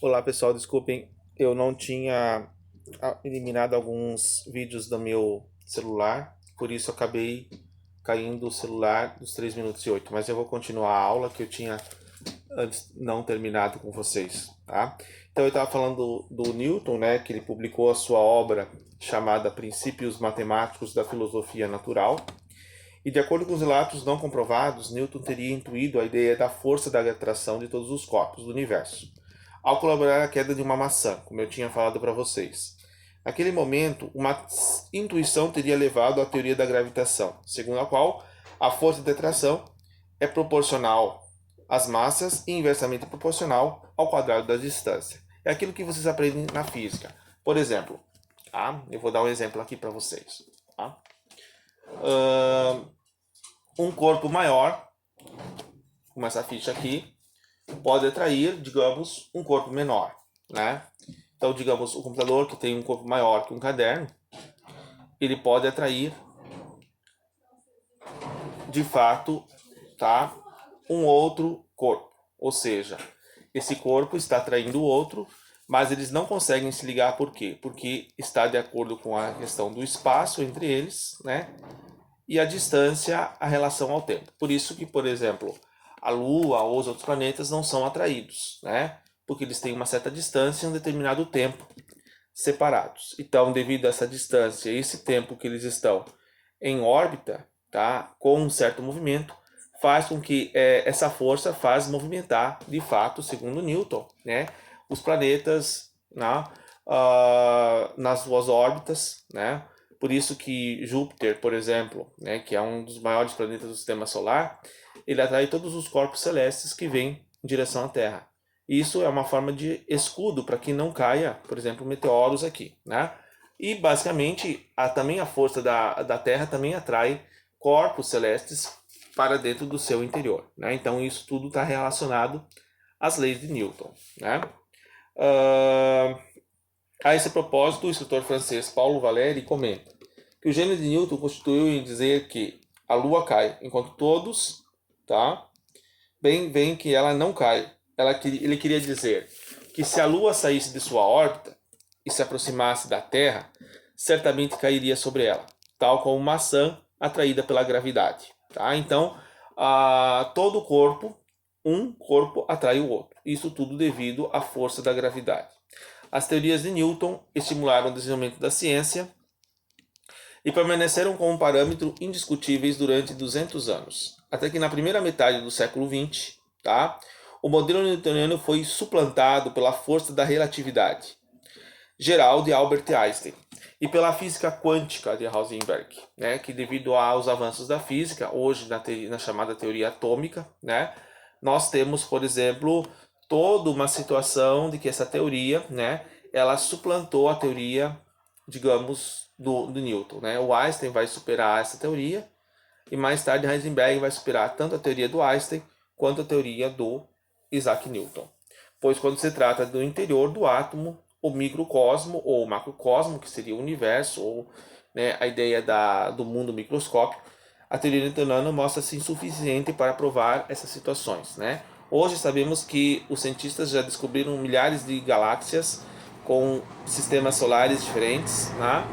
Olá pessoal, desculpem, eu não tinha eliminado alguns vídeos do meu celular, por isso eu acabei caindo o celular dos 3 minutos e 8, mas eu vou continuar a aula que eu tinha antes não terminado com vocês, tá? Então eu estava falando do Newton, né, que ele publicou a sua obra chamada Princípios Matemáticos da Filosofia Natural, e de acordo com os relatos não comprovados, Newton teria intuído a ideia da força da atração de todos os corpos do universo, ao colaborar a queda de uma maçã, como eu tinha falado para vocês. Naquele momento, uma intuição teria levado à teoria da gravitação, segundo a qual a força de atração é proporcional às massas e inversamente proporcional ao quadrado da distância. É aquilo que vocês aprendem na física. Por exemplo, tá? Eu vou dar um exemplo aqui para vocês. Tá? Um corpo maior, como essa ficha aqui, pode atrair, digamos, um corpo menor, né? Então, digamos, o computador que tem um corpo maior que um caderno, ele pode atrair, de fato, tá, um outro corpo. Ou seja, esse corpo está atraindo o outro, mas eles não conseguem se ligar por quê? Porque está de acordo com a questão do espaço entre eles, né? E a distância, a relação ao tempo. Por isso que, por exemplo, a Lua ou os outros planetas não são atraídos, né? Porque eles têm uma certa distância e um determinado tempo separados. Então, devido a essa distância e esse tempo que eles estão em órbita, tá, com um certo movimento, faz com que essa força faz movimentar, de fato, segundo Newton, né, os planetas nas suas órbitas, né? Por isso que Júpiter, por exemplo, né, que é um dos maiores planetas do sistema solar, ele atrai todos os corpos celestes que vêm em direção à Terra. Isso é uma forma de escudo para que não caia, por exemplo, meteoros aqui, né? E basicamente também a força da Terra também atrai corpos celestes para dentro do seu interior, né? Então isso tudo está relacionado às leis de Newton, né? Uh, a esse propósito, o escritor francês Paulo Valéry comenta que o gênio de Newton constituiu em dizer que a Lua cai enquanto todos, tá? Bem, veem que ela não cai. Ele queria dizer que se a Lua saísse de sua órbita e se aproximasse da Terra, certamente cairia sobre ela, tal como uma maçã atraída pela gravidade. Tá? Então, todo corpo, um corpo atrai o outro. Isso tudo devido à força da gravidade. As teorias de Newton estimularam o desenvolvimento da ciência e permaneceram como parâmetro indiscutíveis durante 200 anos, até que na primeira metade do século XX, tá, o modelo newtoniano foi suplantado pela força da relatividade geral de Albert Einstein e pela física quântica de Heisenberg, né, que devido aos avanços da física, hoje na chamada teoria atômica, né, nós temos, por exemplo, toda uma situação de que essa teoria, né, ela suplantou a teoria, digamos, do Newton, né? O Einstein vai superar essa teoria e mais tarde Heisenberg vai superar tanto a teoria do Einstein quanto a teoria do Isaac Newton. Pois quando se trata do interior do átomo, o microcosmo ou o macrocosmo, que seria o universo, ou né, a ideia do mundo microscópico, a teoria newtoniana mostra-se insuficiente para provar essas situações. Né? Hoje sabemos que os cientistas já descobriram milhares de galáxias com sistemas solares diferentes, né?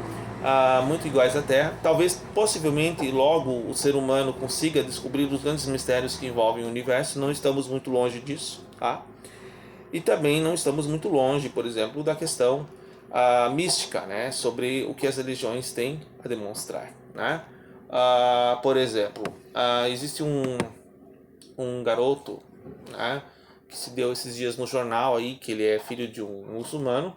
Muito iguais à Terra. Talvez, possivelmente, logo o ser humano consiga descobrir os grandes mistérios que envolvem o universo. Não estamos muito longe disso. Tá? E também não estamos muito longe, por exemplo, da questão mística, né? Sobre o que as religiões têm a demonstrar. Né? Por exemplo, existe um garoto, né, que se deu esses dias no jornal aí, que ele é filho de um muçulmano,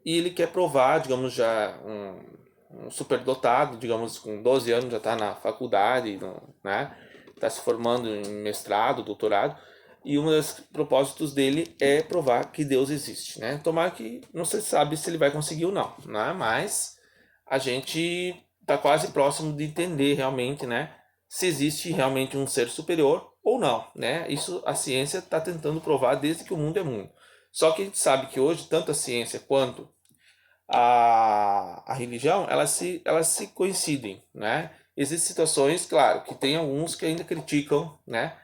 e ele quer provar, digamos, já um superdotado, digamos, com 12 anos já está na faculdade, né? Está se formando em mestrado, doutorado, e um dos propósitos dele é provar que Deus existe, né? Tomara que não se sabe se ele vai conseguir ou não, né? Mas a gente está quase próximo de entender realmente, né? Se existe realmente um ser superior ou não, né? Isso a ciência está tentando provar desde que o mundo é mundo. Só que a gente sabe que hoje, tanto a ciência quanto a religião, elas se coincidem, né? Existem situações, claro, que tem alguns que ainda criticam, né,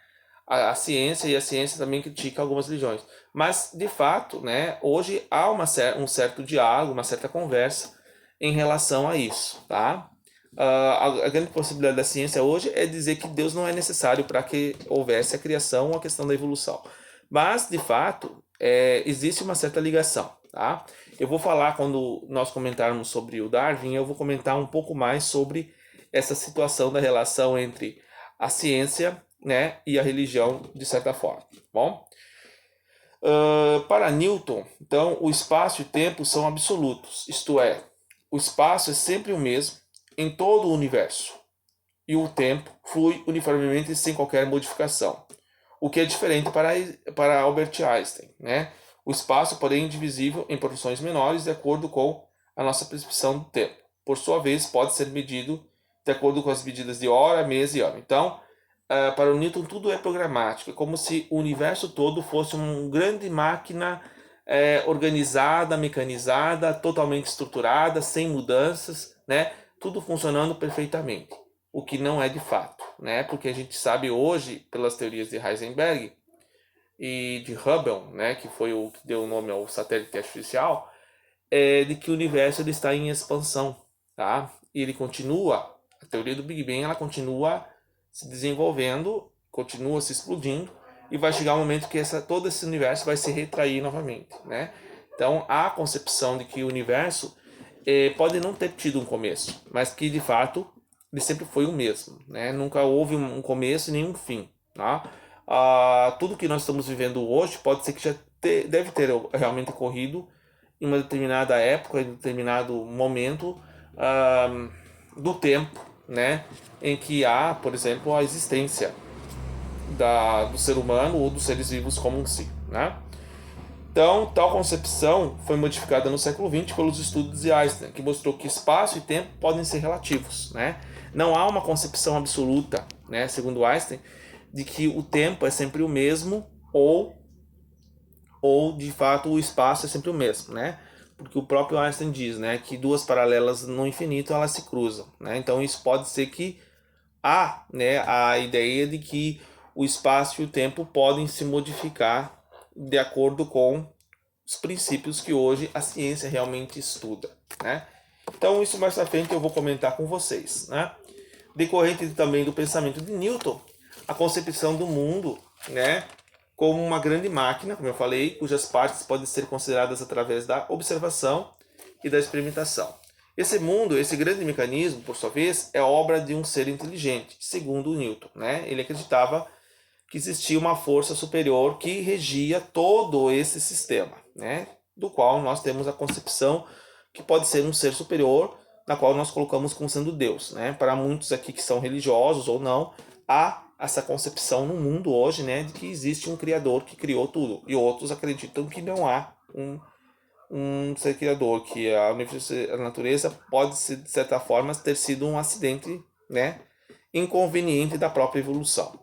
a ciência, e a ciência também critica algumas religiões. Mas, de fato, né, hoje há um certo diálogo, uma certa conversa em relação a isso, tá? A grande possibilidade da ciência hoje é dizer que Deus não é necessário para que houvesse a criação ou a questão da evolução. Mas, de fato, existe uma certa ligação, tá? Eu vou falar, quando nós comentarmos sobre o Darwin, eu vou comentar um pouco mais sobre essa situação da relação entre a ciência, né, e a religião, de certa forma. Bom, para Newton, então, o espaço e o tempo são absolutos, isto é, o espaço é sempre o mesmo em todo o universo, e o tempo flui uniformemente sem qualquer modificação, o que é diferente para Albert Einstein, né? O espaço, porém, é indivisível em proporções menores de acordo com a nossa percepção do tempo. Por sua vez, pode ser medido de acordo com as medidas de hora, mês e ano. Então, para o Newton, tudo é programático. É como se o universo todo fosse uma grande máquina organizada, mecanizada, totalmente estruturada, sem mudanças, né? Tudo funcionando perfeitamente. O que não é de fato, né? Porque a gente sabe hoje, pelas teorias de Heisenberg e de Hubble, né, que foi o que deu o nome ao satélite artificial, de que o universo ele está em expansão, tá? E ele continua, a teoria do Big Bang, ela continua se desenvolvendo, continua se explodindo, e vai chegar um momento que todo esse universo vai se retrair novamente, né? Então, há a concepção de que o universo pode não ter tido um começo, mas que, de fato, ele sempre foi o mesmo, né? Nunca houve um começo e nenhum fim, tá? Tudo que nós estamos vivendo hoje pode ser que deve ter realmente ocorrido em uma determinada época, em um determinado momento do tempo, né, em que há, por exemplo, a existência do ser humano ou dos seres vivos como em si, né? Então, tal concepção foi modificada no século XX pelos estudos de Einstein, que mostrou que espaço e tempo podem ser relativos, né? Não há uma concepção absoluta, né, segundo Einstein, de que o tempo é sempre o mesmo ou de fato o espaço é sempre o mesmo, né? Porque o próprio Einstein diz, né, que duas paralelas no infinito elas se cruzam, né? Então isso pode ser que há, né, a ideia de que o espaço e o tempo podem se modificar de acordo com os princípios que hoje a ciência realmente estuda, né? Então isso mais à frente eu vou comentar com vocês, né? Decorrente também do pensamento de Newton, a concepção do mundo, né, como uma grande máquina, como eu falei, cujas partes podem ser consideradas através da observação e da experimentação. Esse mundo, esse grande mecanismo, por sua vez, é obra de um ser inteligente, segundo Newton, né? Ele acreditava que existia uma força superior que regia todo esse sistema, né? Do qual nós temos a concepção que pode ser um ser superior, na qual nós colocamos como sendo Deus, né? Para muitos aqui que são religiosos ou não, há essa concepção no mundo hoje, né, de que existe um criador que criou tudo, e outros acreditam que não há um ser criador, que a natureza pode ser, de certa forma, ter sido um acidente, né, inconveniente da própria evolução.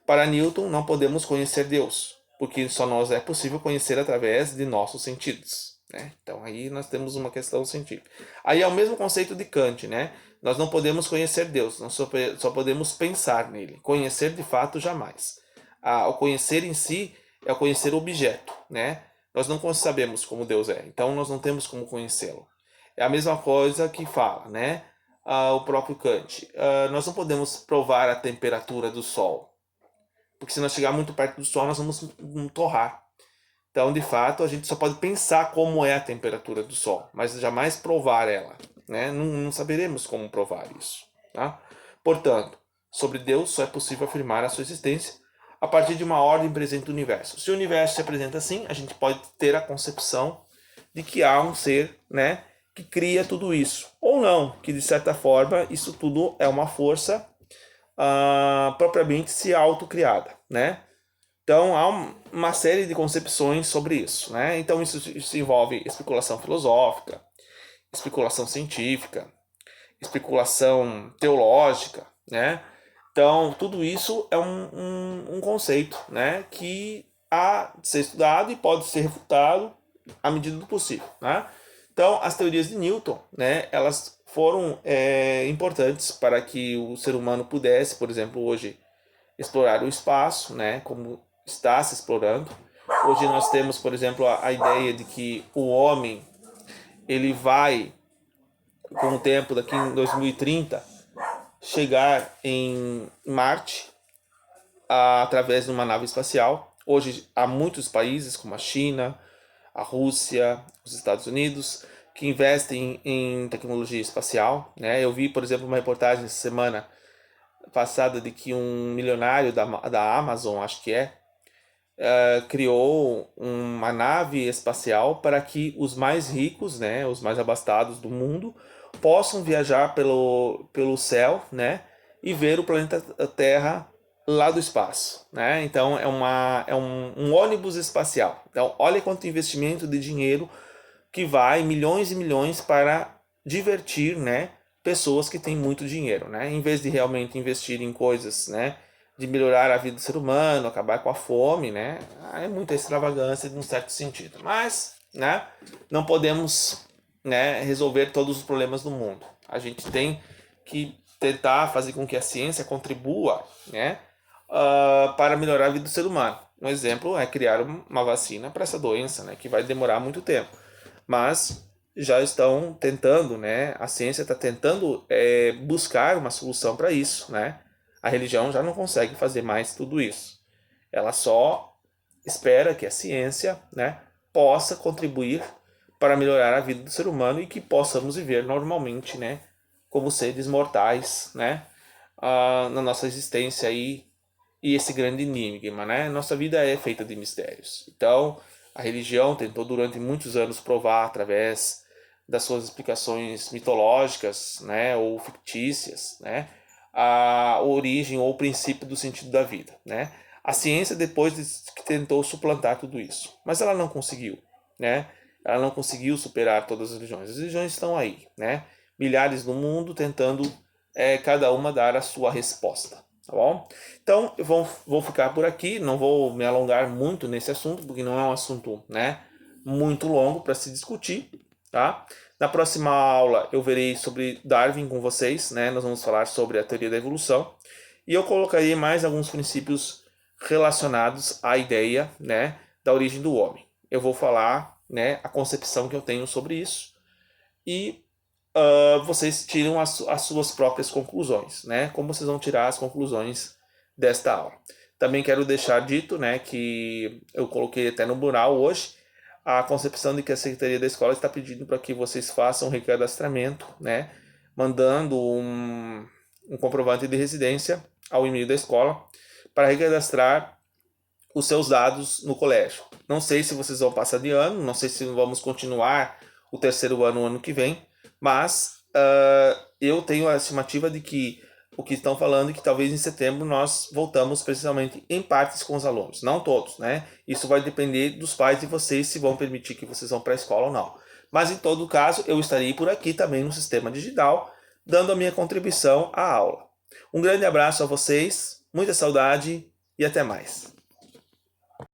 Para Newton, não podemos conhecer Deus, porque só nós é possível conhecer através de nossos sentidos, né? Então aí nós temos uma questão científica. Aí é o mesmo conceito de Kant, né? Nós não podemos conhecer Deus, nós só podemos pensar nele. Conhecer de fato jamais. O conhecer em si é o conhecer o objeto, né? Nós não sabemos como Deus é, então nós não temos como conhecê-lo. É a mesma coisa que fala, né? O próprio Kant. Nós não podemos provar a temperatura do Sol, porque se nós chegar muito perto do Sol, nós vamos torrar. Então, de fato, a gente só pode pensar como é a temperatura do Sol, mas jamais provar ela, né? Não saberemos como provar isso, tá? Portanto, sobre Deus só é possível afirmar a sua existência a partir de uma ordem presente do universo. Se o universo se apresenta assim, a gente pode ter a concepção de que há um ser, né, que cria tudo isso. Ou não, que de certa forma isso tudo é uma força propriamente se autocriada, né? Então há uma série de concepções sobre isso, né? Então isso envolve especulação filosófica, especulação científica, especulação teológica, né? Então tudo isso é um conceito, né? Que há de ser estudado e pode ser refutado à medida do possível, né? Então as teorias de Newton, né? Elas foram importantes para que o ser humano pudesse, por exemplo, hoje explorar o espaço, né, como está se explorando. Hoje nós temos, por exemplo, a ideia de que o homem ele vai, com o tempo, daqui em 2030, chegar em Marte através de uma nave espacial. Hoje há muitos países, como a China, a Rússia, os Estados Unidos, que investem em tecnologia espacial, né? Eu vi, por exemplo, uma reportagem essa semana passada de que um milionário da Amazon, acho que criou uma nave espacial para que os mais ricos, né, os mais abastados do mundo, possam viajar pelo céu, né, e ver o planeta Terra lá do espaço, né? Então é um ônibus espacial. Então olha quanto investimento de dinheiro que vai, milhões e milhões, para divertir, né, pessoas que têm muito dinheiro, né? Em vez de realmente investir em coisas, né, de melhorar a vida do ser humano, acabar com a fome, né? É muita extravagância num certo sentido. Mas, né, não podemos, né, resolver todos os problemas do mundo. A gente tem que tentar fazer com que a ciência contribua, né, para melhorar a vida do ser humano. Um exemplo é criar uma vacina para essa doença, né, que vai demorar muito tempo. Mas já estão tentando, né? A ciência está tentando buscar uma solução para isso, né? A religião já não consegue fazer mais tudo isso. Ela só espera que a ciência, né, possa contribuir para melhorar a vida do ser humano e que possamos viver normalmente, né, como seres mortais, né, na nossa existência aí e esse grande enigma, né? Nossa vida é feita de mistérios. Então, a religião tentou durante muitos anos provar através das suas explicações mitológicas, né, ou fictícias, né, a origem ou o princípio do sentido da vida, né? A ciência depois que tentou suplantar tudo isso, mas ela não conseguiu, né? Ela não conseguiu superar todas as religiões. As religiões estão aí, né? Milhares no mundo tentando cada uma dar a sua resposta, tá bom? Então, eu vou ficar por aqui, não vou me alongar muito nesse assunto, porque não é um assunto, né, muito longo para se discutir, tá? Na próxima aula eu verei sobre Darwin com vocês, né? Nós vamos falar sobre a teoria da evolução e eu colocarei mais alguns princípios relacionados à ideia, né, da origem do homem. Eu vou falar, né, a concepção que eu tenho sobre isso e vocês tiram as suas próprias conclusões, né? Como vocês vão tirar as conclusões desta aula. Também quero deixar dito, né, que eu coloquei até no mural hoje a concepção de que a Secretaria da Escola está pedindo para que vocês façam um recadastramento, né, mandando um comprovante de residência ao e-mail da escola para recadastrar os seus dados no colégio. Não sei se vocês vão passar de ano, não sei se vamos continuar o terceiro ano o ano que vem, mas eu tenho a estimativa de que o que estão falando é que talvez em setembro nós voltamos precisamente em partes com os alunos, não todos, né? Isso vai depender dos pais de vocês se vão permitir que vocês vão para a escola ou não. Mas em todo caso, eu estarei por aqui também no sistema digital, dando a minha contribuição à aula. Um grande abraço a vocês, muita saudade e até mais.